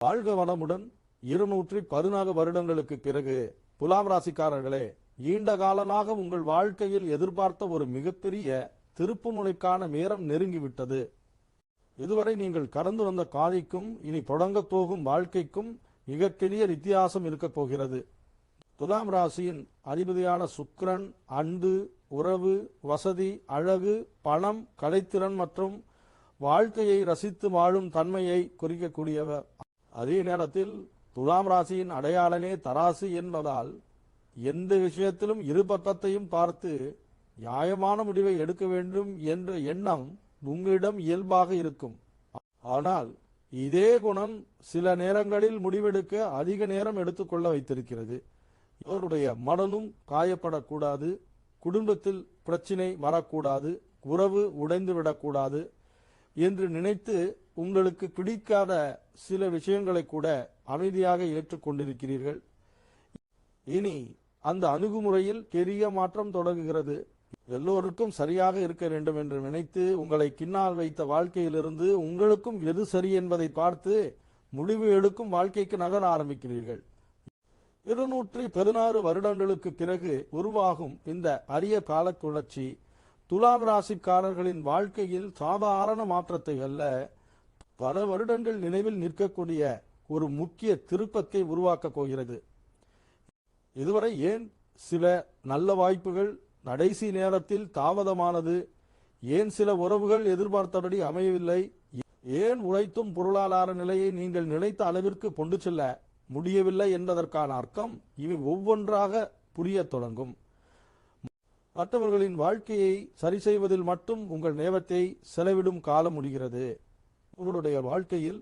வாழ்க வளமுடன். 214 வருடங்களுக்கு பிறகு துலாம் ராசிக்காரர்களே, நீண்ட காலமாக உங்கள் வாழ்க்கையில் எதிர்பார்த்த ஒரு மிகப்பெரிய திருப்புமுனைக்கான நேரம் நெருங்கிவிட்டது. இதுவரை நீங்கள் கடந்து வந்த காலைக்கும் இனி தொடங்கப் போகும் வாழ்க்கைக்கும் மிகப்பெரிய வித்தியாசம் இருக்கப் போகிறது. துலாம் ராசியின் அதிபதியான சுக்கிரன் அன்பு, உறவு, வசதி, அழகு, பணம், கலைத்திறன் மற்றும் வாழ்க்கையை ரசித்து வாழும் தன்மையை குறிக்கக்கூடியவர். அதே நேரத்தில் துலாம் ராசியின் அடையாளனே தராசு என்பதால் எந்த விஷயத்திலும் இரு பக்கத்தையும் பார்த்து நியாயமான முடிவை எடுக்க வேண்டும் என்ற எண்ணம் உங்களிடம் இயல்பாக இருக்கும். ஆனால் இதே குணம் சில நேரங்களில் முடிவெடுக்க அதிக நேரம் எடுத்துக்கொள்ள வைத்திருக்கிறது. இவருடைய மனதும் காயப்படக்கூடாது, குடும்பத்தில் பிரச்சினை வரக்கூடாது, உறவு உடைந்து விடக்கூடாது என்று நினைத்து உங்களுக்கு பிடிக்காத சில விஷயங்களை கூட அமைதியாக ஏற்றுக்கொண்டிருக்கிறீர்கள். இனி அந்த அணுகுமுறையில் பெரிய மாற்றம் தொடங்குகிறது. எல்லோருக்கும் சரியாக இருக்க வேண்டும் என்று நினைத்து உங்களை கின்னால் வைத்த வாழ்க்கையிலிருந்து உங்களுக்கும் எது சரி என்பதை பார்த்து முடிவு எடுக்கும் வாழ்க்கைக்கு நகர ஆரம்பிக்கிறீர்கள். 216 வருடங்களுக்கு பிறகு உருவாகும் இந்த அரிய கால சுழற்சி துலாம் ராசிக்காரர்களின் வாழ்க்கையில் சாதாரண மாற்றத்தை அல்ல, பல வருடங்கள் நினைவில் நிற்கக்கூடிய ஒரு முக்கிய திருப்பத்தை உருவாக்கப் போகிறது. இதுவரை ஏன் சில நல்ல வாய்ப்புகள் கடைசி நேரத்தில் தாமதமானது, ஏன் சில உறவுகள் எதிர்பார்த்தபடி அமையவில்லை, ஏன் உழைத்தும் பொருளாதார நிலையை நீங்கள் நினைத்த அளவிற்கு கொண்டு செல்ல முடியவில்லை என்பதற்கான அர்த்தம் இவை ஒவ்வொன்றாக புரிய தொடங்கும். மற்றவர்களின் வாழ்க்கையை சரி செய்வதில் மட்டும் உங்கள் நேரத்தை செலவிடும் காலம் முடிகிறது. உங்களுடைய வாழ்க்கையில்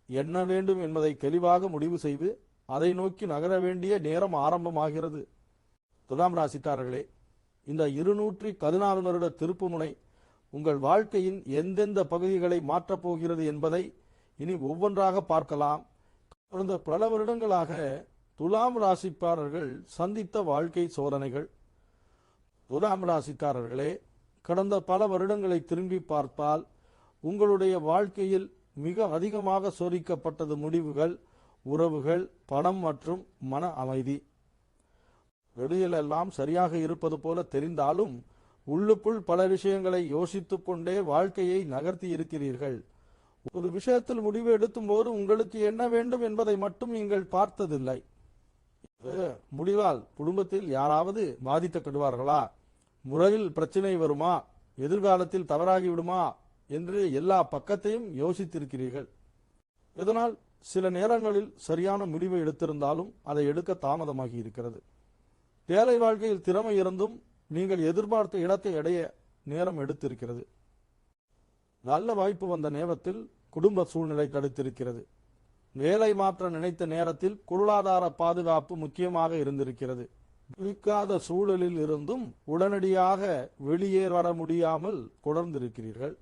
என்ன வேண்டும் என்பதை தெளிவாக முடிவு செய்து அதை நோக்கி நகர வேண்டிய நேரம் ஆரம்பமாகிறது. துலாம் ராசிக்காரர்களே, இந்த 214 வருட திருப்புமுனை உங்கள் வாழ்க்கையின் எந்தெந்த பகுதிகளை மாற்றப் போகிறது என்பதை இனி ஒவ்வொன்றாக பார்க்கலாம். கடந்த பல வருடங்களாக துலாம் ராசிக்காரர்கள் சந்தித்த வாழ்க்கை சோதனைகள். துலாம் ராசிக்காரர்களே, கடந்த பல வருடங்களை திரும்பி பார்த்தால் உங்களுடைய வாழ்க்கையில் மிக அதிகமாக சோதிக்கப்பட்டது முடிவுகள், உறவுகள், பணம் மற்றும் மன அமைதி. வெளியிலெல்லாம் சரியாக இருப்பது போல தெரிந்தாலும் உள்ளுக்குள் பல விஷயங்களை யோசித்துக் கொண்டே வாழ்க்கையை நகர்த்தி இருக்கிறீர்கள். ஒரு விஷயத்தில் முடிவு எடுத்தும் போது உங்களுக்கு என்ன வேண்டும் என்பதை மட்டும் நீங்கள் பார்த்ததில்லை. முடிவால் குடும்பத்தில் யாராவது பாதிக்கப்படுவார்களா, முறையில் பிரச்சனை வருமா, எதிர்காலத்தில் தவறாகி விடுமா என்று எல்லா பக்கத்தையும் யோசித்திருக்கிறீர்கள். இதனால் சில நேரங்களில் சரியான முடிவை எடுத்திருந்தாலும் அதை எடுக்க தாமதமாகி இருக்கிறது. வேலை வாழ்க்கையில் திறமை இருந்தும் நீங்கள் எதிர்பார்த்த இடத்தை அடைய நேரம் எடுத்திருக்கிறது. நல்ல வாய்ப்பு வந்த நேரத்தில் குடும்ப சூழ்நிலை தடுத்திருக்கிறது. வேலை மாற்ற நினைத்த நேரத்தில் பொருளாதார பாதுகாப்பு முக்கியமாக இருந்திருக்கிறது. பிடிக்காத சூழலில் இருந்தும் உடனடியாக வெளியே வர முடியாமல் தொடர்ந்திருக்கிறீர்கள்.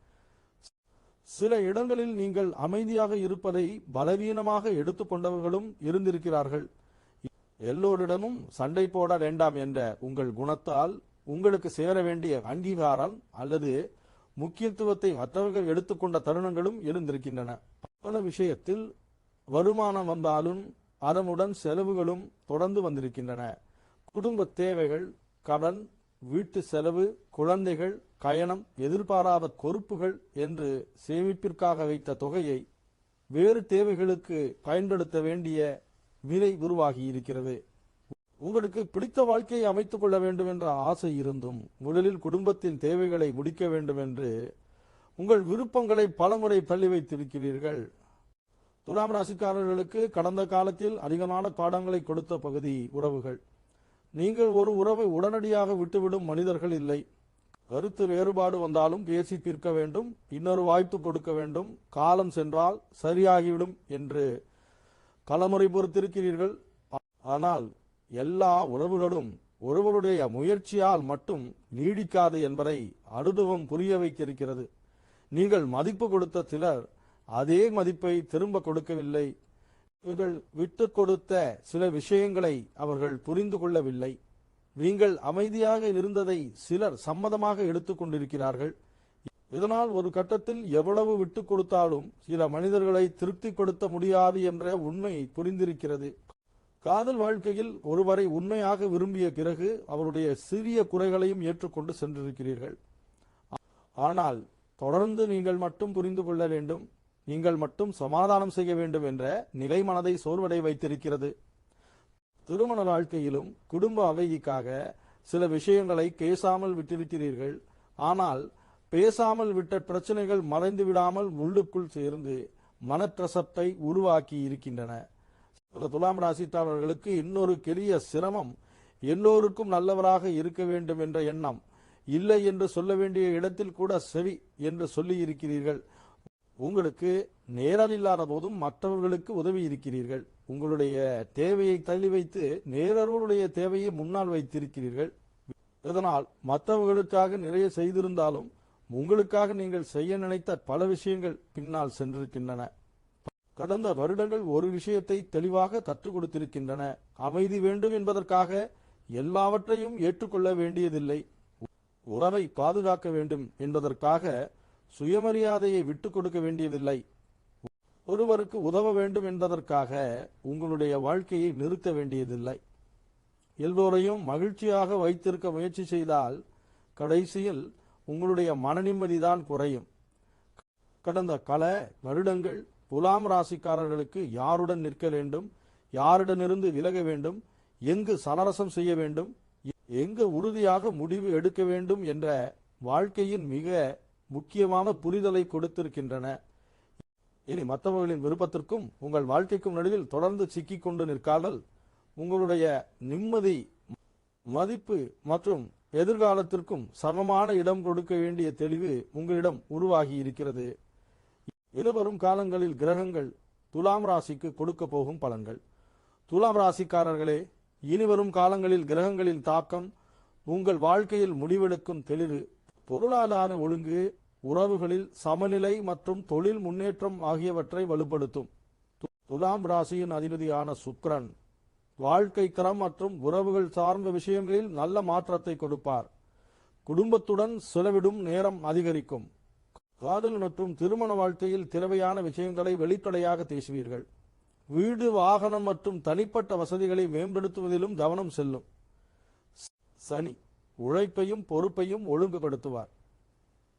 சில இடங்களில் நீங்கள் அமைதியாக இருப்பதை பலவீனமாக எடுத்துக்கொண்டவர்களும் இருந்திருக்கிறார்கள். எல்லோரிடமும் சண்டை போட வேண்டாம் என்ற உங்கள் குணத்தால் உங்களுக்கு சேர வேண்டிய அங்கீகாரம் அல்லது முக்கியத்துவத்தை மற்றவர்கள் எடுத்துக்கொண்ட தருணங்களும் இருந்திருக்கின்றன. பல விஷயத்தில் வருமானம் வந்தாலும் அதனுடன் செலவுகளும் தொடர்ந்து வந்திருக்கின்றன. குடும்ப தேவைகள், கடன், வீட்டு செலவு, குழந்தைகள், கயணம், எதிர்பாராத பொறுப்புகள் என்று சேமிப்பிற்காக வைத்த தொகையை வேறு தேவைகளுக்கு பயன்படுத்த வேண்டிய நிலை உருவாகி இருக்கிறது. உங்களுக்கு பிடித்த வாழ்க்கையை அமைத்துக் கொள்ள வேண்டும் என்ற ஆசை இருந்தும் முதலில் குடும்பத்தின் தேவைகளை முடிக்க வேண்டும் என்று உங்கள் விருப்பங்களை பலமுறை தள்ளி வைத்திருக்கிறீர்கள். துலாம் ராசிக்காரர்களுக்கு கடந்த காலத்தில் அதிகமான பாடங்களை கொடுத்த பகுதி உறவுகள். நீங்கள் ஒரு உறவை உடனடியாக விட்டுவிடும் மனிதர்கள் இல்லை. கருத்து வேறுபாடு வந்தாலும் பேசி தீர்க்க வேண்டும், இன்னொரு வாய்ப்பு கொடுக்க வேண்டும், காலம் சென்றால் சரியாகிவிடும் என்று களமுறை பொறுத்திருக்கிறீர்கள். ஆனால் எல்லா உறவுகளும் ஒருவருடைய முயற்சியால் மட்டும் நீடிக்காது என்பதை அனுபவம் புரிய வைத்திருக்கிறது. நீங்கள் மதிப்பு கொடுத்த சிலர் அதே மதிப்பை திரும்ப கொடுக்கவில்லை. நீங்கள் விட்டு கொடுத்த சில விஷயங்களை அவர்கள் புரிந்து கொள்ளவில்லை. நீங்கள் அமைதியாக இருந்ததை சிலர் சம்மதமாக எடுத்துக்கொண்டிருக்கிறார்கள். இதனால் ஒரு கட்டத்தில் எவ்வளவு விட்டு கொடுத்தாலும் சில மனிதர்களை திருப்திப்படுத்த முடியாது என்ற உண்மை புரிந்திருக்கிறது. காதல் வாழ்க்கையில் ஒருவரை உண்மையாக விரும்பிய பிறகு அவருடைய சிறிய குறைகளையும் ஏற்றுக்கொண்டு சென்றிருக்கிறீர்கள். ஆனால் தொடர்ந்து நீங்கள் மட்டும் புரிந்து கொள்ள வேண்டும், நீங்கள் மட்டும் சமாதானம் செய்ய வேண்டும் என்ற நிலை மனதை சோர்வடை வைத்திருக்கிறது. திருமண வாழ்க்கையிலும் குடும்ப அமைதிக்காக சில விஷயங்களை பேசாமல் விட்டிருக்கிறீர்கள். ஆனால் பேசாமல் விட்ட பிரச்சனைகள் மறைந்து விடாமல் உள்ளுக்குள் சேர்ந்து மனக்கசப்பை உருவாக்கி இருக்கின்றன. துலாம் ராசிக்காரர்களுக்கு இன்னொரு பெரிய சிரமம், எல்லோருக்கும் நல்லவராக இருக்க வேண்டும் என்ற எண்ணம். இல்லை என்று சொல்ல வேண்டிய இடத்தில் கூட சரி என்று சொல்லி இருக்கிறீர்கள். உங்களுக்கு நேரம் இல்லாத போதும் மற்றவர்களுக்கு உதவி இருக்கிறீர்கள். உங்களுடைய தேவையை தள்ளி வைத்து நேரவர்களுடைய தேவையை முன்னால் வைத்திருக்கிறீர்கள். இதனால் மற்றவர்களுக்காக நிறைய செய்திருந்தாலும் உங்களுக்காக நீங்கள் செய்ய நினைத்த பல விஷயங்கள் பின்னால் சென்றிருக்கின்றன. கடந்த வருடங்கள் ஒரு விஷயத்தை தெளிவாக கற்றுக் கொடுத்திருக்கின்றன. அமைதி வேண்டும் என்பதற்காக எல்லாவற்றையும் ஏற்றுக்கொள்ள வேண்டியதில்லை. உறவை பாதுகாக்க வேண்டும் என்பதற்காக சுயமரியாதையை விட்டுக் கொடுக்க வேண்டியதில்லை. ஒருவருக்கு உதவ வேண்டும் என்பதற்காக உங்களுடைய வாழ்க்கையை நிறுத்த வேண்டியதில்லை. எல்லோரையும் மகிழ்ச்சியாக வைத்திருக்க முயற்சி செய்தால் கடைசியில் உங்களுடைய மன நிம்மதிதான் குறையும். கடந்த பல வருடங்கள் துலாம் ராசிக்காரர்களுக்கு யாருடன் நிற்க வேண்டும், யாரிடமிருந்து விலக வேண்டும், எங்கு சமரசம் செய்ய வேண்டும், எங்கு உறுதியாக முடிவு எடுக்க வேண்டும் என்ற வாழ்க்கையின் மிக முக்கியமான புரிதலை கொடுத்திருக்கின்றன. இனி மற்றவர்களின் விருப்பத்திற்கும் உங்கள் வாழ்க்கைக்கும் நடுவில் தொடர்ந்து சிக்கிக் கொண்டு நிற்காமல் உங்களுடைய நிம்மதி, மதிப்பு மற்றும் எதிர்காலத்திற்கும் சமமான இடம் கொடுக்க வேண்டிய தெளிவு உங்களிடம் உருவாகி இருக்கிறது. இனிவரும் காலங்களில் கிரகங்கள் துலாம் ராசிக்கு கொடுக்க போகும் பலன்கள். துலாம் ராசிக்காரர்களே, இனிவரும் காலங்களில் கிரகங்களின் தாக்கம் உங்கள் வாழ்க்கையில் முடிவெடுக்கும் தெளிவு, பொருளாதார ஒழுங்கு, உறவுகளில் சமநிலை மற்றும் தொழில் முன்னேற்றம் ஆகியவற்றை வலுப்படுத்தும். துலாம் ராசியின் அதிபதியான சுக்கிரன் வாழ்க்கை தரம் மற்றும் உறவுகள் சார்ந்த விஷயங்களில் நல்ல மாற்றத்தை கொடுப்பார். குடும்பத்துடன் செலவிடும் நேரம் அதிகரிக்கும். காதல் மற்றும் திருமண வாழ்க்கையில் தேவையான விஷயங்களை வெளிப்படையாக பேசுவீர்கள். வீடு, வாகனம் மற்றும் தனிப்பட்ட வசதிகளை மேம்படுத்துவதிலும் கவனம் செல்லும். சனி உழைப்பையும் பொறுப்பையும் ஒழுங்குபடுத்துவார்.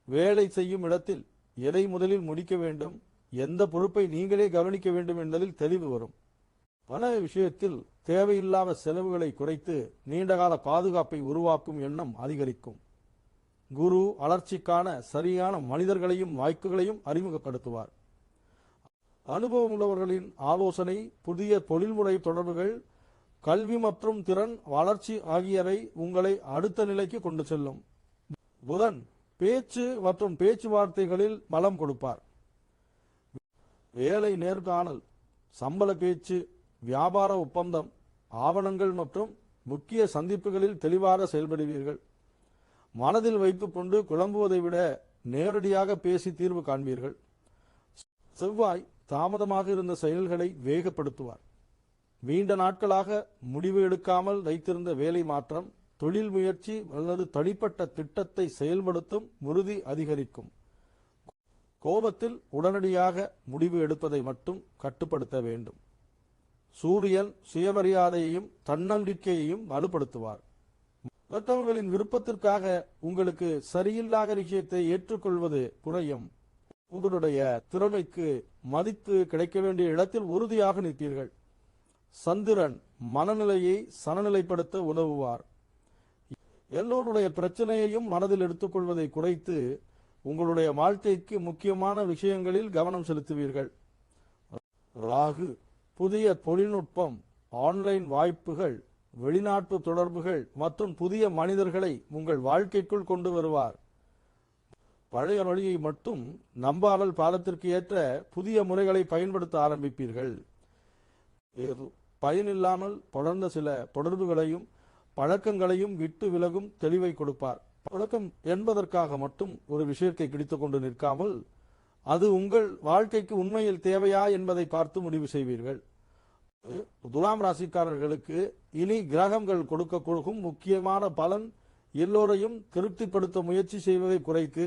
வேலை செய்யும் இடத்தில் எதை முதலில் முடிக்க வேண்டும், எந்த பொறுப்பை நீங்களே கவனிக்க வேண்டும் என்பதில் தெளிவு வரும். பண விஷயத்தில் தேவையில்லாத செலவுகளை குறைத்து நீண்டகால பாதுகாப்பை உருவாக்கும் எண்ணம் அதிகரிக்கும். குரு வளர்ச்சிக்கான சரியான மனிதர்களையும் வாய்ப்புகளையும் அறிமுகப்படுத்துவார். அனுபவம் உள்ளவர்களின் ஆலோசனை, புதிய தொழில்முறை தொடர்புகள், கல்வி மற்றும் திறன் வளர்ச்சி ஆகியவை உங்களை அடுத்த நிலைக்கு கொண்டு செல்லும். புதன் பேச்சு மற்றும் பேச்சுவார்த்தைகளில் பலம் கொடுப்பார். வேலை நேர்காணல், சம்பள பேச்சு, வியாபார ஒப்பந்தம், ஆவணங்கள் மற்றும் முக்கிய சந்திப்புகளில் தெளிவாக செயல்படுவீர்கள். மனதில் வைத்துக் கொண்டு குழம்புவதை விட நேரடியாக பேசி தீர்வு காண்பீர்கள். செவ்வாய் தாமதமாக இருந்த செயல்களை வேகப்படுத்துவார். நீண்ட நாட்களாக முடிவு எடுக்காமல் வைத்திருந்த வேலை மாற்றம், தொழில் முயற்சி அல்லது தனிப்பட்ட திட்டத்தை செயல்படுத்தும் உறுதி அதிகரிக்கும். கோபத்தில் உடனடியாக முடிவு எடுப்பதை மட்டும் கட்டுப்படுத்த வேண்டும். சூரியன் சுயமரியாதையையும் தன்னம்பிக்கையையும் வலுப்படுத்துவார். மற்றவர்களின் விருப்பத்திற்காக உங்களுக்கு சரியில்லாத விஷயத்தை ஏற்றுக்கொள்வது குறையும். உங்களுடைய திறமைக்கு மதிப்பு கிடைக்க வேண்டிய இடத்தில் உறுதியாக நிற்பீர்கள். சந்திரன் மனநிலையை சமநிலைப்படுத்த உதவுவார். எல்லோருடைய பிரச்சனையையும் மனதில் எடுத்துக்கொள்வதை குறைத்து உங்களுடைய வாழ்க்கைக்கு முக்கியமான விஷயங்களில் கவனம் செலுத்துவீர்கள். ராகு புதிய தொழில்நுட்பம், ஆன்லைன் வாய்ப்புகள், வெளிநாட்டு தொடர்புகள் மற்றும் புதிய மனிதர்களை உங்கள் வாழ்க்கைக்குள் கொண்டு வருவார். பழைய வழியை மட்டும் நம்பாமல் பாலத்திற்கு ஏற்ற புதிய முறைகளை பயன்படுத்த ஆரம்பிப்பீர்கள். பயனில்லாமல் தொடர்ந்த சில தொடர்புகளையும் பழக்கங்களையும் விட்டு விலகும் தெளிவை கொடுப்பார். பழக்கம் என்பதற்காக மட்டும் ஒரு விஷயத்தை பிடித்துக் கொண்டு நிற்காமல் அது உங்கள் வாழ்க்கைக்கு உண்மையில் தேவையா என்பதை பார்த்து முடிவு செய்வீர்கள். துலாம் ராசிக்காரர்களுக்கு இனி கிரகங்கள் கொடுக்கும் முக்கியமான பலன், எல்லோரையும் திருப்திப்படுத்த முயற்சி செய்வதை குறைத்து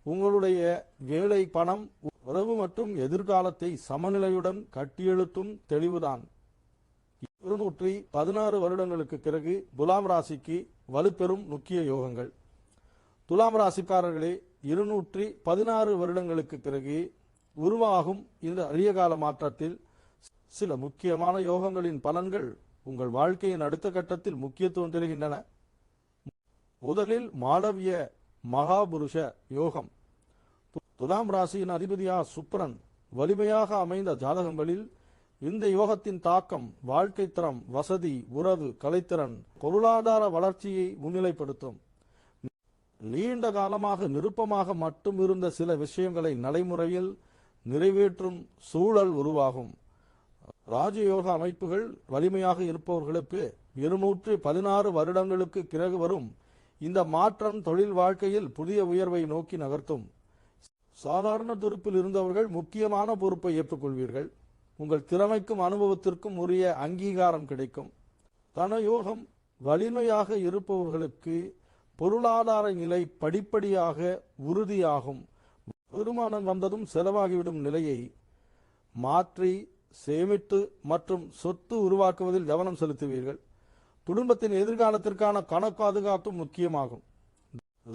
உங்களுடைய வேலை, பணம், உறவு மற்றும் எதிர்காலத்தை சமநிலையுடன் கட்டியெழுத்தும் தெளிவுதான். 216 வருடங்களுக்கு பிறகு துலாம் ராசிக்கு வலுப்பெறும் முக்கிய யோகங்கள். துலாம் ராசிக்காரர்களே, 216 வருடங்களுக்கு பிறகு உருவாகும் இந்த அரிய கால மாற்றத்தில் சில முக்கியமான யோகங்களின் பலன்கள் உங்கள் வாழ்க்கையின் அடுத்த கட்டத்தில் முக்கியத்துவம் பெறுகின்றன. முதலில் மாளவிய மகாபுருஷ யோகம். துலாம் ராசியின் அதிபதியா சுக்கிரன் வலிமையாக அமைந்த ஜாதகங்களில் இந்த யோகத்தின் தாக்கம் வாழ்க்கை தரம், வசதி, உறவு, கலைத்திறன், பொருளாதார வளர்ச்சியை முன்னிலைப்படுத்தும். நீண்ட காலமாக நிருப்பமாக மட்டும் இருந்த சில விஷயங்களை நடைமுறையில் நிறைவேற்றும் சூழல் உருவாகும். ராஜயோக அமைப்புகள் வலிமையாக இருப்பவர்களுக்கு 216 வருடங்களுக்கு பிறகு வரும் இந்த மாற்றம் தொழில் வாழ்க்கையில் புதிய உயர்வை நோக்கி நகர்த்தும். சாதாரண துருப்பில் இருந்தவர்கள் முக்கியமான பொறுப்பை ஏற்றுக்கொள்வீர்கள். உங்கள் திறமைக்கும் அனுபவத்திற்கும் உரிய அங்கீகாரம் கிடைக்கும். தனயோகம் வலிமையாக இருப்பவர்களுக்கு பொருளாதார நிலை படிப்படியாக உறுதியாகும். வருமானம் வந்ததும் செலவாகிவிடும் நிலையை மாற்றி சேமித்து மற்றும் சொத்து உருவாக்குவதில் கவனம் செலுத்துவீர்கள். குடும்பத்தின் எதிர்காலத்திற்கான கணக்காதுகாப்பும் முக்கியமாகும்.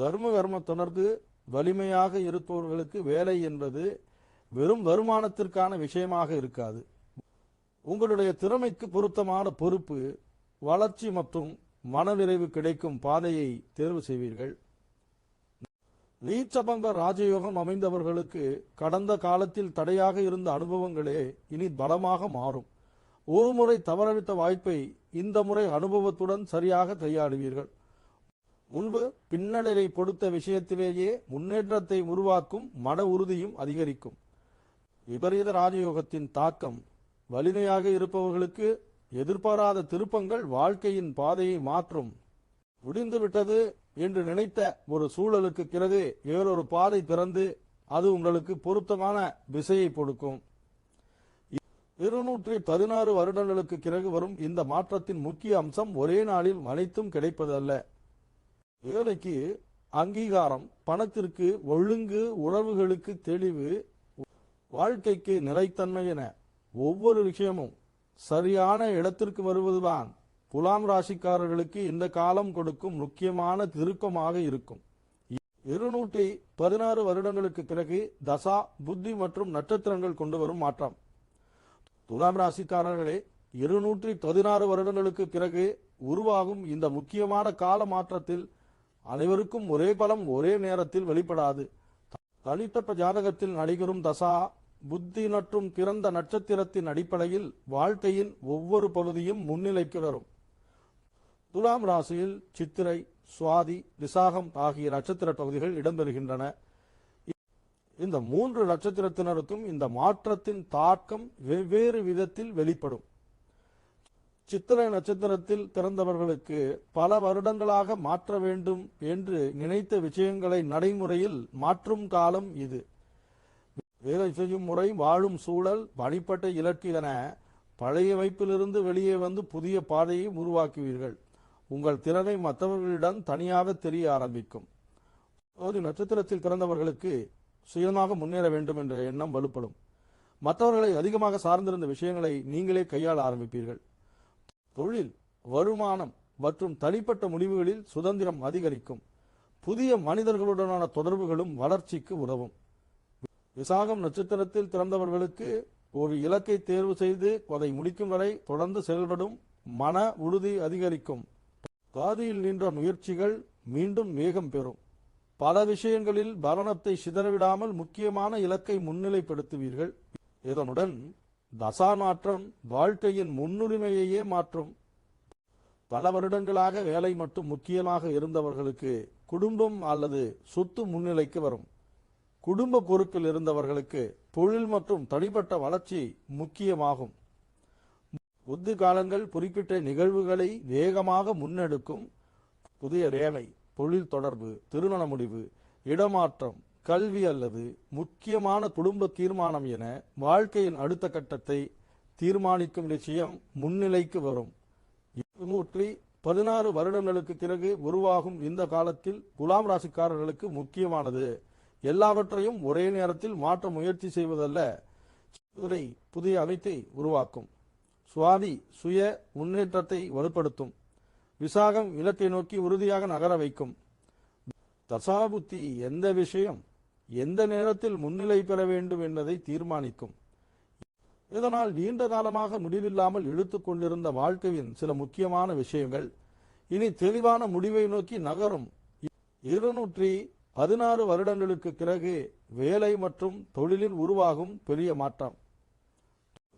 தர்ம கர்ம தொடர்ந்து வலிமையாக இருப்பவர்களுக்கு வேலை என்பது வெறும் வருமானத்திற்கான விஷயமாக இருக்காது. உங்களுடைய திறமைக்கு பொருத்தமான பொறுப்பு, வளர்ச்சி மற்றும் மனநிறைவு கிடைக்கும் பாதையை தேர்வு செய்வீர்கள். நீச்சபங்க ராஜயோகம் அமைந்தவர்களுக்கு கடந்த காலத்தில் தடையாக இருந்த அனுபவங்களே இனி பலமாக மாறும். ஒரு முறை தவறவிட்ட வாய்ப்பை இந்த முறை அனுபவத்துடன் சரியாக கையாளுவீர்கள். முன்பு பின்னடைவை கொடுத்த விஷயத்திலேயே முன்னேற்றத்தை உருவாக்கும் மன உறுதியும் அதிகரிக்கும். விபரீத ராஜயோகத்தின் தாக்கம் வலிமையாக இருப்பவர்களுக்கு எதிர்பாராத திருப்பங்கள் வாழ்க்கையின் பாதையை மாற்றும். முடிந்துவிட்டது என்று நினைத்த ஒரு சூழலுக்கு பிறகு வேறொரு பாதை திறந்து அது உங்களுக்கு பொருத்தமான திசையை கொடுக்கும். 216 வருடங்களுக்கு பிறகு வரும் இந்த மாற்றத்தின் முக்கிய அம்சம் ஒரே நாளில் அனைத்தும் கிடைப்பதல்ல. வேலைக்கு அங்கீகாரம், பணத்திற்கு ஒழுங்கு, உறவுகளுக்கு தெளிவு, வாழ்க்கைக்கு நிலைத்தன்மை என ஒவ்வொரு விஷயமும் சரியான இடத்திற்கு வருவதுதான் துலாம் ராசிக்காரர்களுக்கு இந்த காலம் கொடுக்கும் முக்கியமான திருக்கமாக இருக்கும். 216 வருடங்களுக்கு பிறகு தசா, புத்தி மற்றும் நட்சத்திரங்கள் கொண்டு வரும் மாற்றம். துலாம் ராசிக்காரர்களே, 216 வருடங்களுக்கு பிறகு உருவாகும் இந்த முக்கியமான கால மாற்றத்தில் அனைவருக்கும் ஒரே பலம் ஒரே நேரத்தில் வெளிப்படாது. தனிப்பட்ட ஜாதகத்தில் நடைபெறும் தசா, புத்தி மற்றும் பிறந்த நட்சத்திரத்தின் அடிப்படையில் வாழ்க்கையின் ஒவ்வொரு பகுதியும் முன்னிலைக்கு வரும். துலாம் ராசியில் சித்திரை, சுவாதி, விசாகம் ஆகிய நட்சத்திர பகுதிகள் இடம்பெறுகின்றன. இந்த 3 நட்சத்திரத்தினருக்கும் இந்த மாற்றத்தின் தாக்கம் வெவ்வேறு விதத்தில் வெளிப்படும். சித்திரை நட்சத்திரத்தில் பிறந்தவர்களுக்கு பல வருடங்களாக மாற்ற வேண்டும் என்று நினைத்த விஷயங்களை நடைமுறையில் மாற்றும் காலம் இது. வேலை செய்யும் முறை, வாழும் சூழல், பணிப்பட்ட இலக்கு என பழைய வைப்பிலிருந்து வெளியே வந்து புதிய பாதையை உருவாக்குவீர்கள். உங்கள் திறனை மற்றவர்களிடம் தனியாக தெரிய ஆரம்பிக்கும். ஒரு நட்சத்திரத்தில் பிறந்தவர்களுக்கு சுயமாக முன்னேற வேண்டும் என்ற எண்ணம் வலுப்படும். மற்றவர்களை அதிகமாக சார்ந்திருந்த விஷயங்களை நீங்களே கையாள ஆரம்பிப்பீர்கள். தொழில், வருமானம் மற்றும் தனிப்பட்ட முடிவுகளில் சுதந்திரம் அதிகரிக்கும். புதிய மனிதர்களுடனான தொடர்புகளும் வளர்ச்சிக்கு உதவும். விசாகம் நட்சத்திரத்தில் பிறந்தவர்களுக்கு ஒரு இலக்கை தேர்வு செய்து அதை முடிக்கும் வரை தொடர்ந்து செயல்படும் மன உறுதி அதிகரிக்கும். பாதியில் நின்ற முயற்சிகள் மீண்டும் வேகம் பெறும். பல விஷயங்களில் கவனத்தை சிதறவிடாமல் முக்கியமான இலக்கை முன்னிலைப்படுத்துவீர்கள். இதனுடன் தசா மாற்றம் வாழ்க்கையின் முன்னுரிமையையே மாற்றும். பல வருடங்களாக வேலை மட்டும் முக்கியமாக இருந்தவர்களுக்கு குடும்பம் அல்லது சொத்து முன்னிலைக்கு வரும். குடும்ப பொறுப்பில் இருந்தவர்களுக்கு தொழில் மற்றும் தனிப்பட்ட வளர்ச்சி முக்கியமாகும். புத்தி காலங்கள் குறிப்பிட்ட நிகழ்வுகளை வேகமாக முன்னெடுக்கும். புதிய வேலை, தொழில் தொடர்பு, திருமண முடிவு, இடமாற்றம், கல்வி அல்லது முக்கியமான குடும்ப தீர்மானம் என வாழ்க்கையின் அடுத்த கட்டத்தை தீர்மானிக்கும் விஷயம் முன்னிலைக்கு வரும். 216 வருடங்களுக்கு பிறகு உருவாகும் இந்த காலத்தில் துலாம் ராசிக்காரர்களுக்கு முக்கியமானது எல்லாவற்றையும் ஒரே நேரத்தில் மாற்ற முயற்சி செய்வதல்ல, புதிய அமைப்பை உருவாக்கும். சுவாதி சுய முன்னேற்றத்தை வலுப்படுத்தும். விசாகம் இலக்கை நோக்கி உறுதியாக நகர வைக்கும். தசாபுத்தி எந்த விஷயம் எந்த நேரத்தில் முன்னிலை பெற வேண்டும் என்பதை தீர்மானிக்கும். இதனால் நீண்ட காலமாக முடிவில்லாமல் இழுத்து கொண்டிருந்த வாழ்க்கையின் சில முக்கியமான விஷயங்கள் இனி தெளிவான முடிவை நோக்கி நகரும். 216 வருடங்களுக்கு பிறகு வேலை மற்றும் தொழிலில் உருவாகும் பெரிய மாற்றம்.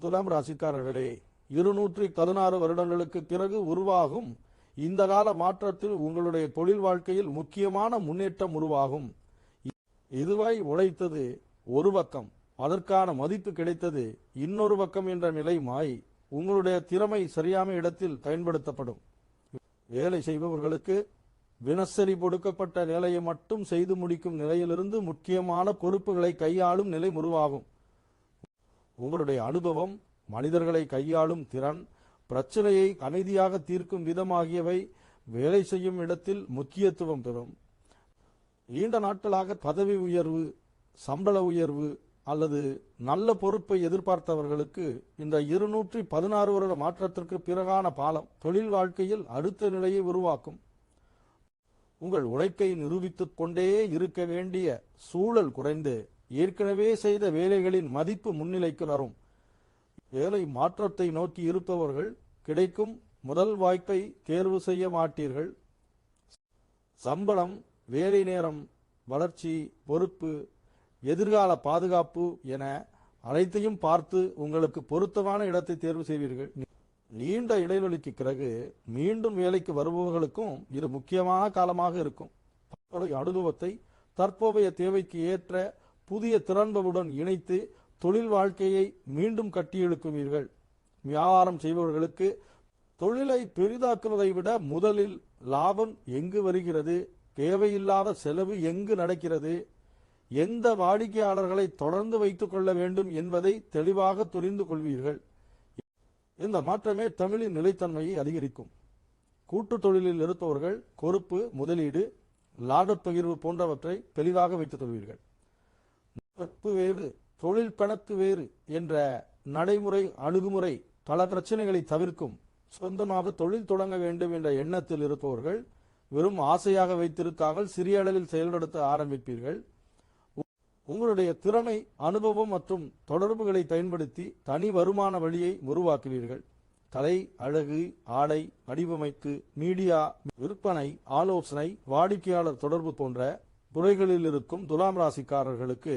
துலாம் ராசிக்காரர்களே, 216 வருடங்களுக்கு பிறகு உருவாகும் இந்த கால மாற்றத்தில் உங்களுடைய தொழில் வாழ்க்கையில் முக்கியமான முன்னேற்றம் உருவாகும். இதுவாய் உழைத்தது ஒரு பக்கம், அதற்கான மதிப்பு கிடைத்தது இன்னொரு பக்கம் என்ற நிலை மாறி உங்களுடைய திறமை சரியான இடத்தில் பயன்படுத்தப்படும். வேலை செய்பவர்களுக்கு தினசரி கொடுக்கப்பட்ட வேலையை மட்டும் செய்து முடிக்கும் நிலையிலிருந்து முக்கியமான பொறுப்புகளை கையாளும் நிலை உருவாகும். உங்களுடைய அனுபவம், மனிதர்களை கையாளும் திறன், பிரச்சனையை அமைதியாக தீர்க்கும் விதம் ஆகியவை வேலை செய்யும் இடத்தில் முக்கியத்துவம் பெறும். நீண்ட நாட்களாக பதவி உயர்வு, சம்பள உயர்வு அல்லது நல்ல பொறுப்பை எதிர்பார்த்தவர்களுக்கு இந்த 216 வருட மாற்றத்திற்கு பிறகான பாலம் தொழில் வாழ்க்கையில் அடுத்த நிலையை உருவாக்கும். உங்கள் உழைப்பை நிரூபித்துக் கொண்டே இருக்க வேண்டிய சூழல் குறைந்து ஏற்கனவே செய்த வேலைகளின் மதிப்பு முன்னிலைக்கு வரும். வேலை மாற்றத்தை நோக்கி இருப்பவர்கள் கிடைக்கும் முதல் வாய்ப்பை தேர்வு செய்ய மாட்டீர்கள். சம்பளம், வேலை நேரம், வளர்ச்சி, பொறுப்பு, எதிர்கால பாதுகாப்பு என அனைத்தையும் பார்த்து உங்களுக்கு பொருத்தமான இடத்தை தேர்வு செய்வீர்கள். நீண்ட இடைவெளிக்கு பிறகு மீண்டும் வேலைக்கு வருபவர்களுக்கும் இது முக்கியமான காலமாக இருக்கும். அனுபவத்தை தற்போதைய தேவைக்கு ஏற்ற புதிய திறன்களுடன் இணைத்து தொழில் வாழ்க்கையை மீண்டும் கட்டியெழுக்குவீர்கள். வியாபாரம் செய்பவர்களுக்கு தொழிலை பெரிதாக்குவதை விட முதலில் லாபம் எங்கு வருகிறது, தேவையில்லாத செலவு எங்கு நடக்கிறது, எந்த வாடிக்கையாளர்களை தொடர்ந்து வைத்துக் கொள்ள வேண்டும் என்பதை தெளிவாக புரிந்து கொள்வீர்கள். இந்த மாற்றமே தமிழின் நிலைத்தன்மையை அதிகரிக்கும். கூட்டு தொழிலில் இருப்பவர்கள் பொறுப்பு, முதலீடு, லாபப் பகிர்வு போன்றவற்றை தெளிவாக வைத்துக் கொள்வீர்கள். நட்பு வேறு, தொழில் கணக்கு வேறு என்ற நடைமுறை அணுகுமுறை பல பிரச்சனைகளை தவிர்க்கும். சொந்தமாக தொழில் தொடங்க வேண்டும் என்ற எண்ணத்தில் இருப்பவர்கள் வெறும் ஆசையாக வைத்திருக்காமல் சிறிய அளவில் செயல்படுத்த ஆரம்பிப்பீர்கள். உங்களுடைய திறமை, அனுபவம் மற்றும் தொடர்புகளை பயன்படுத்தி தனி வருமான வழியை உருவாக்குவீர்கள். கலை, அழகு, ஆடை, வடிவமைப்பு, மீடியா, விற்பனை, ஆலோசனை, வாடிக்கையாளர் தொடர்பு போன்ற துறைகளில் இருக்கும் துலாம் ராசிக்காரர்களுக்கு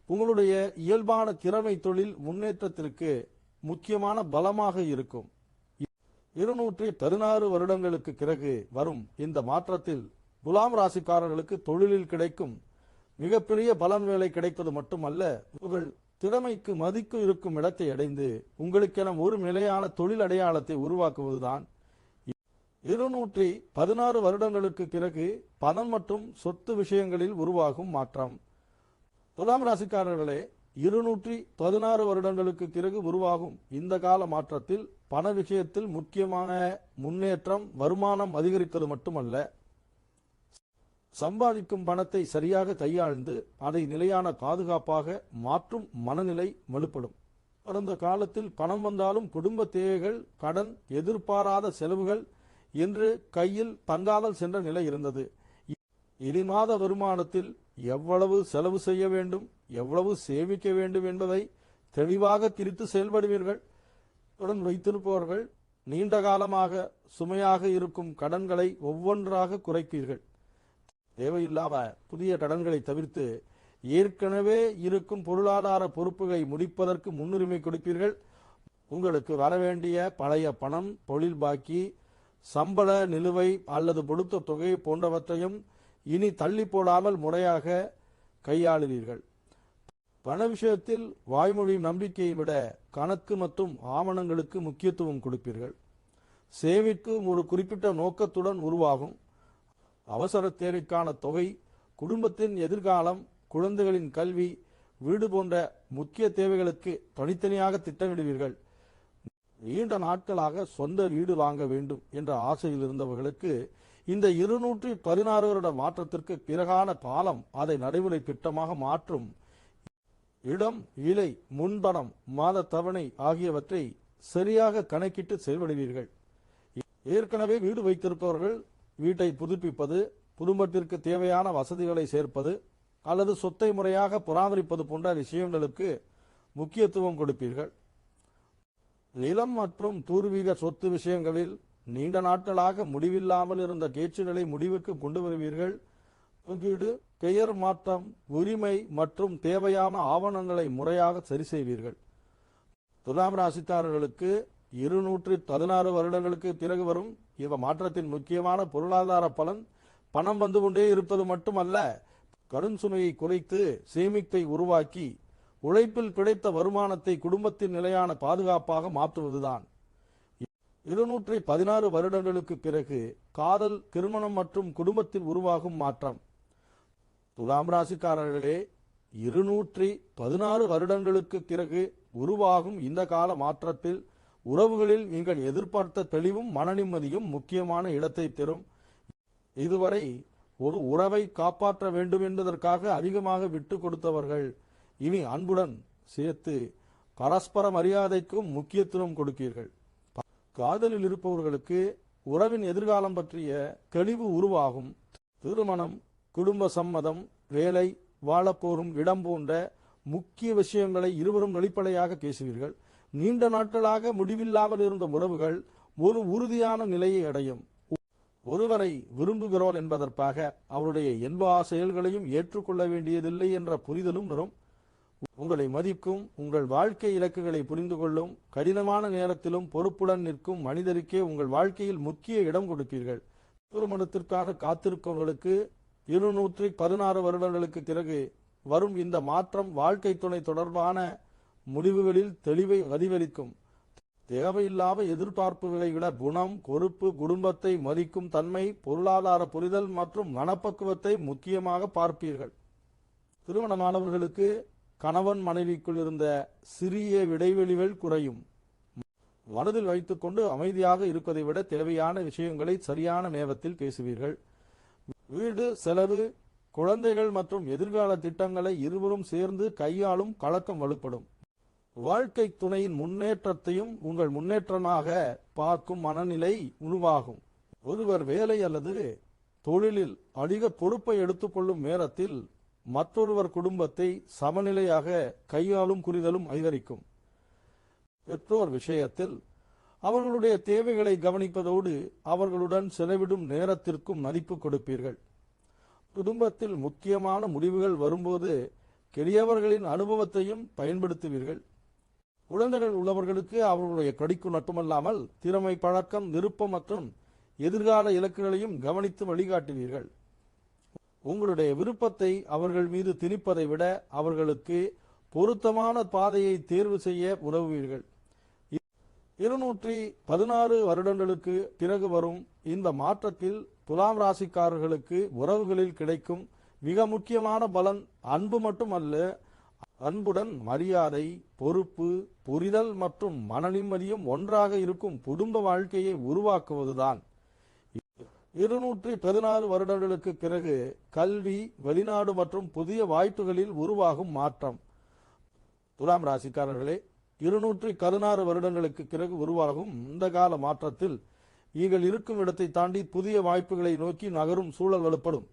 உங்களுடைய இயல்பான திறமை தொழில் முன்னேற்றத்திற்கு முக்கியமான பலமாக இருக்கும். 216 வருடங்களுக்கு பிறகு வரும் இந்த மாற்றத்தில் துலாம் ராசிக்காரர்களுக்கு தொழிலில் கிடைக்கும் மிகப்பெரிய பலன் வேலை கிடைப்பது மட்டுமல்ல, உங்கள் திறமைக்கு மதிப்பு இருக்கும் இடத்தை அடைந்து உங்களுக்கென ஒரு நிலையான தொழில் அடையாளத்தை உருவாக்குவதுதான் 216 வருடங்களுக்கு பிறகு பணம் மற்றும் சொத்து விஷயங்களில் உருவாகும் மாற்றம். துலாம் ராசிக்காரர்களே, 216 வருடங்களுக்கு பிறகு உருவாகும் இந்த கால மாற்றத்தில் பண விஷயத்தில் முக்கியமான முன்னேற்றம், வருமானம் அதிகரிப்பது மட்டுமல்ல, சம்பாதிக்கும் பணத்தை சரியாக கையாழ்ந்து அதை நிலையான பாதுகாப்பாக மாற்றும் மனநிலை வலுப்படும். கடந்த காலத்தில் பணம் வந்தாலும் குடும்ப தேவைகள், கடன், எதிர்பாராத செலவுகள் என்று கையில் தங்காமல் சென்ற நிலை இருந்தது. இனி மாத வருமானத்தில் எவ்வளவு செலவு செய்ய வேண்டும், எவ்வளவு சேமிக்க வேண்டும் என்பதை தெளிவாக பிரித்து செயல்படுவீர்கள். கடன் வைத்திருப்பவர்கள் நீண்ட காலமாக சுமையாக இருக்கும் கடன்களை ஒவ்வொன்றாக குறைப்பீர்கள். தேவையில்லாத புதிய கடன்களை தவிர்த்து ஏற்கனவே இருக்கும் பொருளாதார பொறுப்புகளை முடிப்பதற்கு முன்னுரிமை கொடுப்பீர்கள். உங்களுக்கு வரவேண்டிய பழைய பணம், தொழில் பாக்கி, சம்பள நிலுவை அல்லது கொடுத்த தொகை போன்றவற்றையும் இனி தள்ளி போடாமல் முறையாக கையாளுவீர்கள். பண விஷயத்தில் வாய்மொழி நம்பிக்கையை விட கணக்கு மற்றும் ஆவணங்களுக்கு முக்கியத்துவம் கொடுப்பீர்கள். சேமிப்பு ஒரு குறிப்பிட்ட நோக்கத்துடன் உருவாகும். அவசர தேவைக்கான தொகை, குடும்பத்தின் எதிர்காலம், குழந்தைகளின் கல்வி, வீடு போன்ற முக்கிய தேவைகளுக்கு தனித்தனியாக திட்டமிடுவீர்கள். நீண்ட நாட்களாக சொந்த வீடு வாங்க வேண்டும் என்ற ஆசையில் இருந்தவர்களுக்கு இந்த 216 வருட மாற்றத்திற்கு பிறகான காலம் அதை நடைமுறை திட்டமாக மாற்றும். இடம், இலை, முன்பணம், மாத தவணை ஆகியவற்றை சரியாக கணக்கிட்டு செயல்படுவீர்கள். ஏற்கனவே வீடு வைத்திருப்பவர்கள் வீட்டை புதுப்பிப்பது, குடும்பத்திற்கு தேவையான வசதிகளை சேர்ப்பது அல்லது சொத்தை முறையாக பராமரிப்பது போன்ற விஷயங்களுக்கு முக்கியத்துவம் கொடுப்பீர்கள். நிலம் மற்றும் பூர்வீக சொத்து விஷயங்களில் நீண்ட நாட்களாக முடிவில்லாமல் இருந்த பேச்சுகளை முடிவுக்கு கொண்டு வருவீர்கள். பங்கீடு, பெயர் மாற்றம், உரிமை மற்றும் தேவையான ஆவணங்களை முறையாக சரி செய்வீர்கள். துலாம் ராசிக்காரர்களுக்கு 216 வருடங்களுக்கு பிறகு வரும் இந்த மாற்றத்தின் முக்கியமான பொருளாதார பலன் பணம் வந்து கொண்டே இருப்பது மட்டுமல்ல, கடன் சுமையை குறைத்து சேமிப்பை உருவாக்கி உழைப்பில் கிடைத்த வருமானத்தை குடும்பத்தின் நிலையான பாதுகாப்பாக மாற்றுவதுதான். 216 வருடங்களுக்கு பிறகு காதல், திருமணம் மற்றும் குடும்பத்தில் உருவாகும் மாற்றம். துலாம் ராசிக்காரர்களே, 216 வருடங்களுக்கு பிறகு உருவாகும் இந்த கால மாற்றத்தில் உறவுகளில் நீங்கள் எதிர்பார்த்த தெளிவும் மன நிம்மதியும் முக்கியமான இடத்தை பெறும். இதுவரை ஒரு உறவை காப்பாற்ற வேண்டும் என்பதற்காக அதிகமாக விட்டு கொடுத்தவர்கள் இனி அன்புடன் சேர்த்து பரஸ்பர மரியாதைக்கும் முக்கியத்துவம் கொடுப்பீர்கள். காதலில் இருப்பவர்களுக்கு உறவின் எதிர்காலம் பற்றிய தெளிவு உருவாகும். திருமணம், குடும்ப சம்மதம், வேலை, வாழப்போகும் இடம் போன்ற முக்கிய விஷயங்களை இருவரும் வெளிப்படையாக பேசுவீர்கள். நீண்ட நாட்களாக முடிவில்லாமல் இருந்த உறவுகள் ஒரு உறுதியான நிலையை அடையும். ஒருவரை விரும்புகிறோம் என்பதற்காக அவருடைய எல்லா செயல்களையும் ஏற்றுக்கொள்ள வேண்டியதில்லை என்ற புரிதலும் வரும். உங்களை மதிக்கும், உங்கள் வாழ்க்கை இலக்குகளை புரிந்து கொள்ளும், கடினமான நேரத்திலும் பொறுப்புடன் நிற்கும் மனிதருக்கே உங்கள் வாழ்க்கையில் முக்கிய இடம் கொடுப்பீர்கள். திருமணத்திற்காக காத்திருப்பவர்களுக்கு 216 வருடங்களுக்கு பிறகு வரும் இந்த மாற்றம் வாழ்க்கை துணை தொடர்பான முடிவுகளில் தெளிவை அதிகரிக்கும். தேவையில்லாத எதிர்பார்ப்புகளை விட குணம், பொறுப்பு, குடும்பத்தை மதிக்கும் தன்மை, பொருளாதார புரிதல் மற்றும் மனப்பக்குவத்தை முக்கியமாக பார்ப்பீர்கள். திருமணமானவர்களுக்கு கணவன் மனைவிக்குள் இருந்த சிறிய இடைவெளிகள் குறையும். மனதில் வைத்துக்கொண்டு அமைதியாக இருப்பதை விட தேவையான விஷயங்களை சரியான நேரத்தில் பேசுவீர்கள். வீடு, செலவு, குழந்தைகள் மற்றும் எதிர்கால திட்டங்களை இருவரும் சேர்ந்து கையாளும் கலக்கம் வலுப்படும். வாழ்க்கை துணையின் முன்னேற்றத்தையும் உங்கள் முன்னேற்றமாக பார்க்கும் மனநிலை உருவாகும். ஒருவர் வேலை அல்லது தொழிலில் அதிக பொறுப்பை எடுத்துக்கொள்ளும் நேரத்தில் மற்றொருவர் குடும்பத்தை சமநிலையாக கையாளும் புரிதலும் அதிகரிக்கும். பெற்றோர் விஷயத்தில் அவர்களுடைய தேவைகளை கவனிப்பதோடு அவர்களுடன் செலவிடும் நேரத்திற்கும் மதிப்பு கொடுப்பீர்கள். குடும்பத்தில் முக்கியமான முடிவுகள் வரும்போது பெரியவர்களின் அனுபவத்தையும் பயன்படுத்துவீர்கள். குழந்தைகள் உள்ளவர்களுக்கு அவர்களுடைய படிப்பு மட்டுமல்லாமல் திறமை, பழக்கம், விருப்பம் மற்றும் எதிர்கால இலக்குகளையும் கவனித்து வழிகாட்டுவீர்கள். உங்களுடைய விருப்பத்தை அவர்கள் மீது திணிப்பதை விட அவர்களுக்கு பொருத்தமான பாதையை தேர்வு செய்ய உதவுவீர்கள். 216 வருடங்களுக்கு பிறகு வரும் இந்த மாற்றத்தில் துலாம் ராசிக்காரர்களுக்கு உறவுகளில் கிடைக்கும் மிக முக்கியமான பலன் அன்பு மட்டுமல்ல, அன்புடன் மரியாதை, பொறுப்பு, புரிதல் மற்றும் மன நிம்மதியும் ஒன்றாக இருக்கும் குடும்ப வாழ்க்கையை உருவாக்குவதுதான். 216 வருடங்களுக்கு பிறகு கல்வி, வெளிநாடு மற்றும் புதிய வாய்ப்புகளில் உருவாகும் மாற்றம். துலாம் ராசிக்காரர்களே, 216 வருடங்களுக்கு பிறகு உருவாகும் இந்த கால மாற்றத்தில் நீங்கள் இருக்கும் இடத்தை தாண்டி புதிய வாய்ப்புகளை நோக்கி நகரும் சூழல் வலுப்படும்.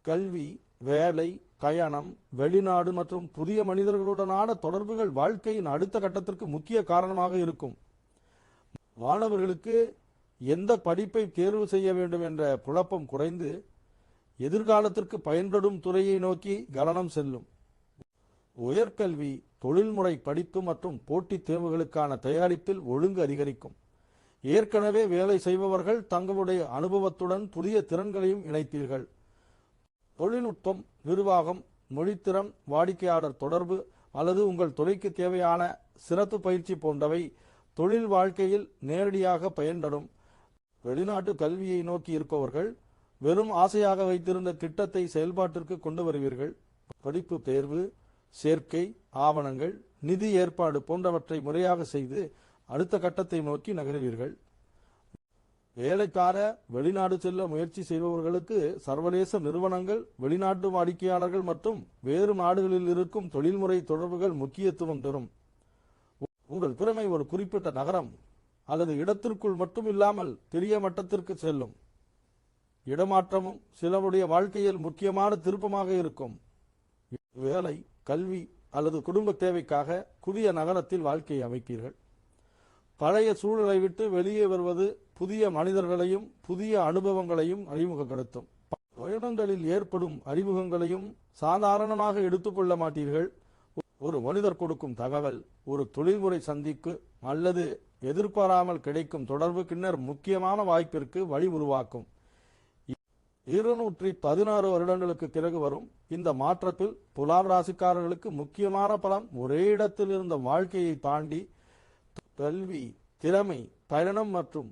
கல்வி, வேலை, பயணம், வெளிநாடு மற்றும் புதிய மனிதர்களுடனான தொடர்புகள் வாழ்க்கையின் அடுத்த கட்டத்திற்கு முக்கிய காரணமாக இருக்கும். மாணவர்களுக்கு எந்த படிப்பை தேர்வு செய்ய வேண்டும் என்ற குழப்பம் குறைந்து எதிர்காலத்திற்கு பயன்படும் துறையை நோக்கி கவனம் செல்லும். உயர்கல்வி, தொழில்முறை படிப்பு மற்றும் போட்டித் தேர்வுகளுக்கான தயாரிப்பில் ஒழுங்கு அதிகரிக்கும். ஏற்கனவே வேலை செய்பவர்கள் தங்களுடைய அனுபவத்துடன் புதிய திறன்களையும் இணைப்பீர்கள். தொழில்நுட்பம், நிர்வாகம், மொழித்திறன், வாடிக்கையாளர் தொடர்பு அல்லது உங்கள் துறைக்கு தேவையான சிறப்பு பயிற்சி போன்றவை தொழில் வாழ்க்கையில் நேரடியாக பயன்படும். வெளிநாட்டு கல்வியை நோக்கி இருப்பவர்கள் வெறும் ஆசையாக வைத்திருந்த திட்டத்தை செயல்பாட்டிற்கு கொண்டு வருவீர்கள். படிப்பு தேர்வு, சேர்க்கை, ஆவணங்கள், நிதி ஏற்பாடு போன்றவற்றை முறையாக செய்து அடுத்த கட்டத்தை நோக்கி நகர்வீர்கள். வேலைக்கார வெளிநாடு செல்ல முயற்சி செய்பவர்களுக்கு சர்வதேச நிறுவனங்கள், வெளிநாட்டு வாடிக்கையாளர்கள் மற்றும் வேறு நாடுகளில் இருக்கும் தொழில்முறை தொடர்புகள் முக்கியத்துவம் தரும். உங்கள் திறமை ஒரு குறிப்பிட்ட நகரம் அல்லது இடத்திற்குள் மட்டும் இல்லாமல் பெரிய மட்டத்திற்கு செல்லும். இடமாற்றமும் சிலருடைய வாழ்க்கையில் முக்கியமான திருப்பமாக இருக்கும். வேலை, கல்வி அல்லது குடும்ப தேவைக்காக புதிய நகரத்தில் வாழ்க்கையை அமைப்பீர்கள். பழைய சூழலை விட்டு வெளியே வருவது புதிய மனிதர்களையும் புதிய அனுபவங்களையும் அறிமுகப்படுத்தும். பயணங்களில் ஏற்படும் அறிமுகங்களையும் சாதாரணமாக எடுத்துக்கொள்ள மாட்டீர்கள். ஒரு மனிதர் கொடுக்கும் தகவல், ஒரு தொழில்முறை சந்திப்பு அல்லது எதிர்பாராமல் கிடைக்கும் தொடர்பு பின்னர் முக்கியமான வாய்ப்பிற்கு வழி உருவாக்கும். 216 வருடங்களுக்கு பிறகு வரும் இந்த மாற்றத்தில் துலாம் ராசிக்காரர்களுக்கு முக்கியமான பலம் ஒரே இடத்தில் இருந்த வாழ்க்கையை தாண்டி கல்வி, திறமை, பயணம் மற்றும்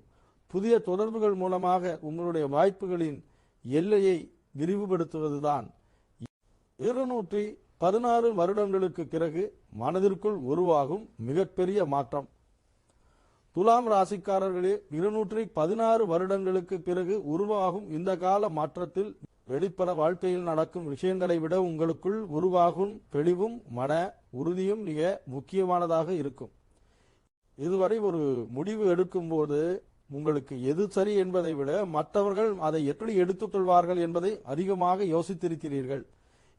புதிய தொடர்புகள் மூலமாக உங்களுடைய வாய்ப்புகளின் எல்லையை விரிவுபடுத்துவதுதான். 216 வருடங்களுக்கு பிறகு மனதிற்குள் உருவாகும் மிகப்பெரிய மாற்றம். துலாம் ராசிக்காரர்களே, 216 வருடங்களுக்கு பிறகு உருவாகும் இந்த கால மாற்றத்தில் வெளிப்பட வாழ்க்கையில் நடக்கும் விஷயங்களை விட உங்களுக்குள் உருவாகும் தெளிவும் மன உறுதியும் மிக முக்கியமானதாக இருக்கும். இதுவரை ஒரு முடிவு எடுக்கும்போது உங்களுக்கு எது சரி என்பதை விட மற்றவர்கள் அதை எப்படி எடுத்துக்கொள்வார்கள் என்பதை அதிகமாக யோசித்திருக்கிறீர்கள்.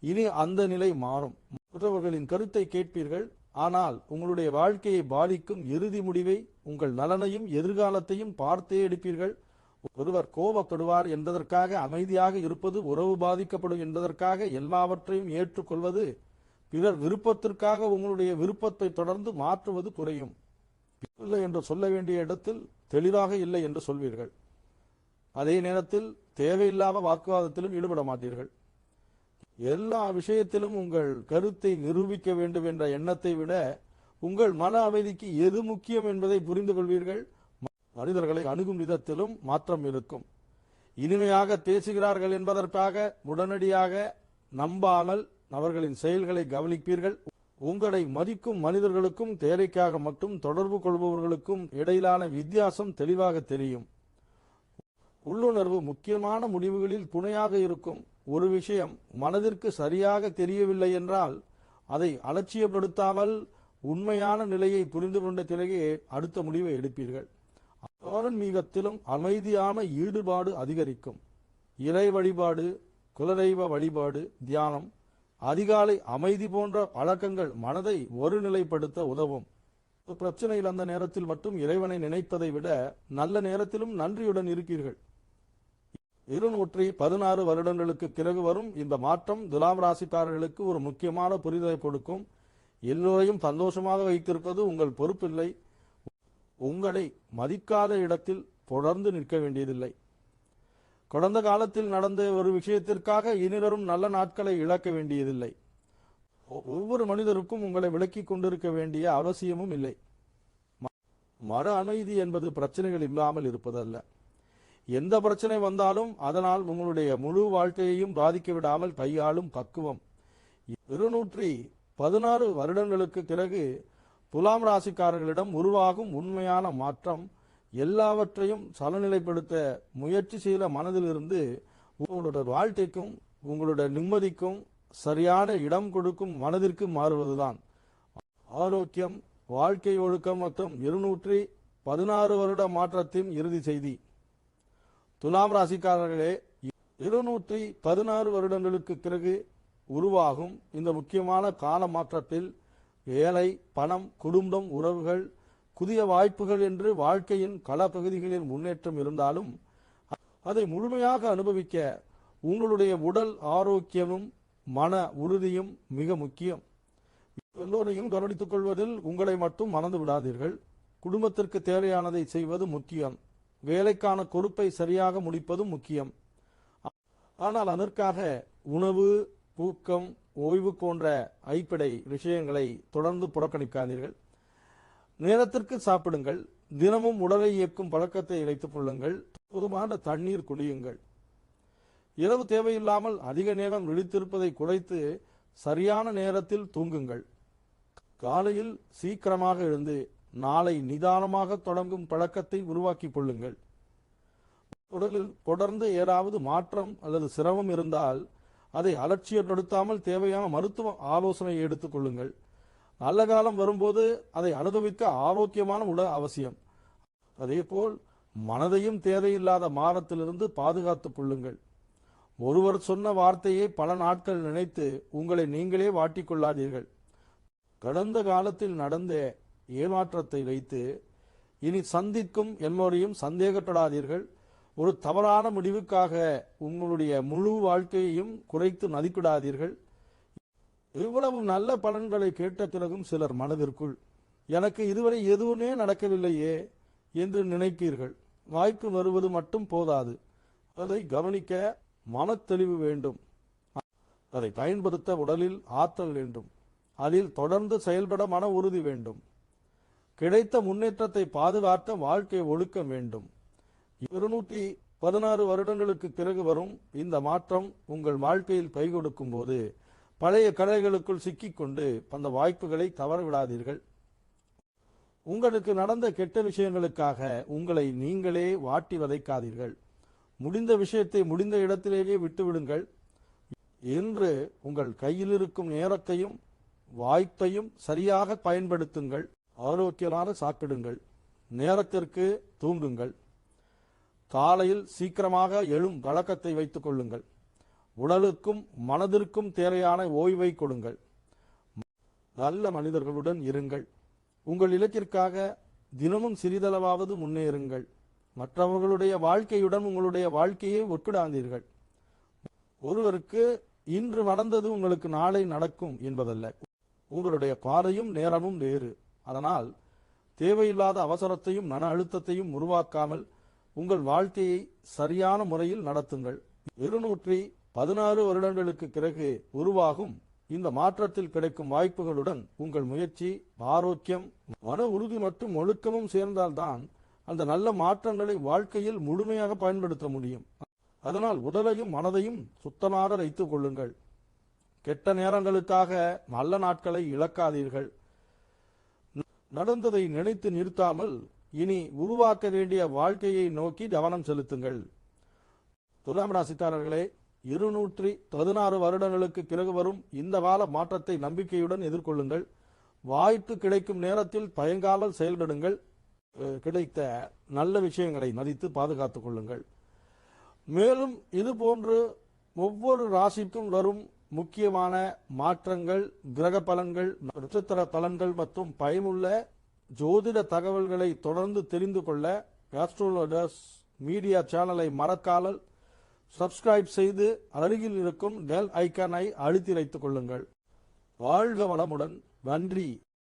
இனி அந்த நிலை மாறும். மற்றவர்களின் கருத்தை கேட்பீர்கள், ஆனால் உங்களுடைய வாழ்க்கையை பாதிக்கும் இறுதி முடிவை, உங்கள் நலனையும் எதிர்காலத்தையும் பார்த்தே எடுப்பீர்கள். ஒருவர் கோபப்படுவார் என்பதற்காக அமைதியாக இருப்பது, உறவு பாதிக்கப்படும் என்பதற்காக எல்லாவற்றையும் ஏற்றுக்கொள்வது, பிறர் விருப்பத்திற்காக உங்களுடைய விருப்பத்தை தொடர்ந்து மாற்றுவது குறையும். இல்லை என்று சொல்ல வேண்டிய இடத்தில் தெளிவாக இல்லை என்று சொல்வீர்கள். அதே நேரத்தில் தேவையில்லாத வாக்குவாதத்திலும் ஈடுபட மாட்டீர்கள். எல்லா விஷயத்திலும் உங்கள் கருத்தை நிரூபிக்க வேண்டும் என்ற எண்ணத்தை விட உங்கள் மன அமைதிக்கு எது முக்கியம் என்பதை புரிந்து கொள்வீர்கள். மனிதர்களை அணுகும் விதத்திலும் மாற்றம் இருக்கும். இனிமையாக பேசுகிறார்கள் என்பதற்காக உடனடியாக நம்பாமல் அவர்களின் செயல்களை கவனிப்பீர்கள். உங்களை மதிக்கும் மனிதர்களுக்கும் தேவைக்காக மட்டும் தொடர்பு கொள்பவர்களுக்கும் இடையிலான வித்தியாசம் தெளிவாக தெரியும். உள்ளுணர்வு முக்கியமான முடிவுகளில் துணையாக இருக்கும். ஒரு விஷயம் மனதிற்கு சரியாக தெரியவில்லை என்றால் அதை அலட்சியப்படுத்தாமல் உண்மையான நிலையை புரிந்து கொண்ட பிறகே அடுத்த முடிவை எடுப்பீர்கள். ஆன்மீகத்திலும் அமைதியான ஈடுபாடு அதிகரிக்கும். இறை வழிபாடு, குலதெய்வ வழிபாடு, தியானம், அதிகாலை அமைதி போன்ற பழக்கங்கள் மனதை ஒருநிலைப்படுத்த உதவும். பிரச்சனையில் அந்த நேரத்தில் மட்டும் இறைவனை நினைப்பதை விட நல்ல நேரத்திலும் நன்றியுடன் இருக்கீர்கள். 216 வருடங்களுக்கு பிறகு வரும் இந்த மாற்றம் துலாம் ராசிக்காரர்களுக்கு ஒரு முக்கியமான புரிதலை கொடுக்கும். எல்லோரையும் சந்தோஷமாக வைத்திருப்பது உங்கள் பொறுப்பில்லை. உங்களை மதிக்காத இடத்தில் தொடர்ந்து நிற்க வேண்டியதில்லை. கடந்த காலத்தில் நடந்த ஒரு விஷயத்திற்காக இனிவரும் நல்ல நாட்களை இழக்க வேண்டியதில்லை. ஒவ்வொரு மனிதருக்கும் உங்களை விலக்கிக் கொண்டிருக்க வேண்டிய அவசியமும் இல்லை. மன அமைதி என்பது பிரச்சனைகள் இல்லாமல் இருப்பதல்ல. எந்த பிரச்சனை வந்தாலும் அதனால் உங்களுடைய முழு வாழ்க்கையையும் பாதிக்க விடாமல் கையாளும் பக்குவம். 216 வருடங்களுக்கு பிறகு துலாம் ராசிக்காரர்களிடம் உருவாகும் உண்மையான மாற்றம் எல்லாவற்றையும் சமநிலைப்படுத்த முயற்சி செய்த மனதிலிருந்து உங்களுடைய வாழ்க்கைக்கும் உங்களுடைய நிம்மதிக்கும் சரியான இடம் கொடுக்கும் மனதிற்கு மாறுவதுதான். ஆரோக்கியம், வாழ்க்கை ஒழுக்கம் மற்றும் 216 வருட மாற்றத்தின் இறுதி செய்தி. துலாம் ராசிக்காரர்களே, 216 வருடங்களுக்கு பிறகு உருவாகும் இந்த முக்கியமான கால மாற்றத்தில் வேலை, பணம், குடும்பம், உறவுகள், புதிய வாய்ப்புகள் என்று வாழ்க்கையின் பல பகுதிகளில் முன்னேற்றம் இருந்தாலும் அதை முழுமையாக அனுபவிக்க உங்களுடைய உடல் ஆரோக்கியமும் மன உறுதியும் மிக முக்கியம். எல்லோரையும் கவனித்துக் கொள்வதில் உங்களை மட்டும் மறந்து விடாதீர்கள். குடும்பத்திற்கு தேவையானதை செய்வது முக்கியம். வேலைக்கான பொறுப்பை சரியாக முடிப்பதும் முக்கியம். ஆனால் அதற்காக உணவு, தூக்கம், ஓய்வு போன்ற அடிப்படை விஷயங்களை தொடர்ந்து புறக்கணிக்காதீர்கள். நேரத்திற்கு சாப்பிடுங்கள். தினமும் உடலை இயக்கும் பழக்கத்தை இணைத்துக் கொள்ளுங்கள். போதுமான தண்ணீர் குடியுங்கள். இரவு தேவையில்லாமல் அதிக நேரம் விழித்திருப்பதை குறைத்து சரியான நேரத்தில் தூங்குங்கள். காலையில் சீக்கிரமாக எழுந்து நாளை நிதானமாக தொடங்கும் பழக்கத்தை உருவாக்கிக் கொள்ளுங்கள். உடலில் தொடர்ந்து ஏதாவது மாற்றம் அல்லது சிரமம் இருந்தால் அதை அலட்சியப்படுத்தாமல் தேவையான மருத்துவ ஆலோசனை எடுத்துக் கொள்ளுங்கள். நல்ல காலம் வரும்போது அதை அனுபவிக்க ஆரோக்கியமான உடல் அவசியம். அதேபோல் மனதையும் தேவையில்லாத மாறத்திலிருந்து பாதுகாத்துக் கொள்ளுங்கள். ஒருவர் சொன்ன வார்த்தையை பல நாட்கள் நினைத்து உங்களை நீங்களே வாட்டிக்கொள்ளாதீர்கள். கடந்த காலத்தில் நடந்த ஏமாற்றத்தை வைத்து இனி சந்திக்கும் எல்லோரையும் சந்தேகப்படாதீர்கள். ஒரு தவறான முடிவுக்காக உங்களுடைய முழு வாழ்க்கையையும் குறைத்து மதிப்பிடாதீர்கள். இவ்வளவு நல்ல பலன்களை கேட்ட பிறகும் சிலர் மனதிற்குள் எனக்கு இதுவரை எதுவுமே நடக்கவில்லையே என்று நினைப்பீர்கள். வாய்ப்பு வருவது மட்டும் போதாது, அதை கவனிக்க மனத்தெளிவு வேண்டும். அதை பயன்படுத்த உடலில் ஆற்றல் வேண்டும். அதில் தொடர்ந்து செயல்பட மன உறுதி வேண்டும். கிடைத்த முன்னேற்றத்தை பாதுகாக்க வாழ்க்கை ஒழுக்கம் வேண்டும். 216 வருடங்களுக்கு பிறகு வரும் இந்த மாற்றம் உங்கள் வாழ்க்கையில் கை கொடுக்கும் போது பழைய கலைகளுக்குள் சிக்கிக்கொண்டு அந்த வாய்ப்புகளை தவறவிடாதீர்கள். உங்களுக்கு நடந்த கெட்ட விஷயங்களுக்காக உங்களை நீங்களே வாட்டி வதைக்காதீர்கள். முடிந்த விஷயத்தை முடிந்த இடத்திலேயே விட்டுவிடுங்கள். இன்று உங்கள் கையில் இருக்கும் நேரத்தையும் வாய்ப்பையும் சரியாக பயன்படுத்துங்கள். ஆரோக்கியமான சாப்பிடுங்கள். நேரத்திற்கு தூங்குங்கள். காலையில் சீக்கிரமாக எழும் பழக்கத்தை வைத்துக் கொள்ளுங்கள். உடலுக்கும் மனதிற்கும் தேவையான ஓய்வை கொடுங்கள். நல்ல மனிதர்களுடன் இருங்கள். உங்கள் இலக்கிற்காக தினமும் சிறிதளவாவது முன்னேறுங்கள். மற்றவர்களுடைய வாழ்க்கையுடன் உங்களுடைய வாழ்க்கையை ஒப்பிடாதீர்கள். ஒருவருக்கு இன்று நடந்தது உங்களுக்கு நாளை நடக்கும் என்பதல்ல. உங்களுடைய பாதையும் நேரமும் வேறு. அதனால் தேவையில்லாத அவசரத்தையும் மன அழுத்தத்தையும் உருவாக்காமல் உங்கள் வாழ்க்கையை சரியான முறையில் நடத்துங்கள். 216 வருடங்களுக்கு பிறகு உருவாகும் இந்த மாற்றத்தில் கிடைக்கும் வாய்ப்புகளுடன் உங்கள் முயற்சி, ஆரோக்கியம், மன உறுதி மற்றும் ஒழுக்கமும் சேர்ந்தால்தான் அந்த நல்ல மாற்றங்களை வாழ்க்கையில் முழுமையாக பயன்படுத்த முடியும். அதனால் உடலையும் மனதையும் சுத்தமாக வைத்துக் கொள்ளுங்கள். கெட்ட நேரங்களுக்காக நல்ல நாட்களை இழக்காதீர்கள். நடந்ததை நினைத்து நிறுத்தாமல் இனி உருவாக்க வேண்டிய வாழ்க்கையை நோக்கி கவனம் செலுத்துங்கள். துலாம் ராசிக்காரர்களே, 216 வருடங்களுக்கு பிறகு வரும் இந்த கால மாற்றத்தை நம்பிக்கையுடன் எதிர்கொள்ளுங்கள். வாய்ப்பு கிடைக்கும் நேரத்தில் தயங்காமல் செயல்படுங்கள். கிடைத்த நல்ல விஷயங்களை மதித்து பாதுகாத்துக் கொள்ளுங்கள். மேலும் இதுபோன்று ஒவ்வொரு ராசிக்கும் வரும் முக்கியமான மாற்றங்கள், கிரக பலன்கள், நட்சத்திர பலன்கள் மற்றும் பயனுள்ள ஜோதிட தகவல்களை தொடர்ந்து தெரிந்து கொள்ள ஆஸ்ட்ரோலஜர்ஸ் மீடியா சேனலை மறக்காமல் சப்ஸ்கிரைப் செய்து அருகில் இருக்கும் பெல் ஐக்கானை அழுத்தி வைத்துக் கொள்ளுங்கள். வாழ்க வளமுடன். நன்றி.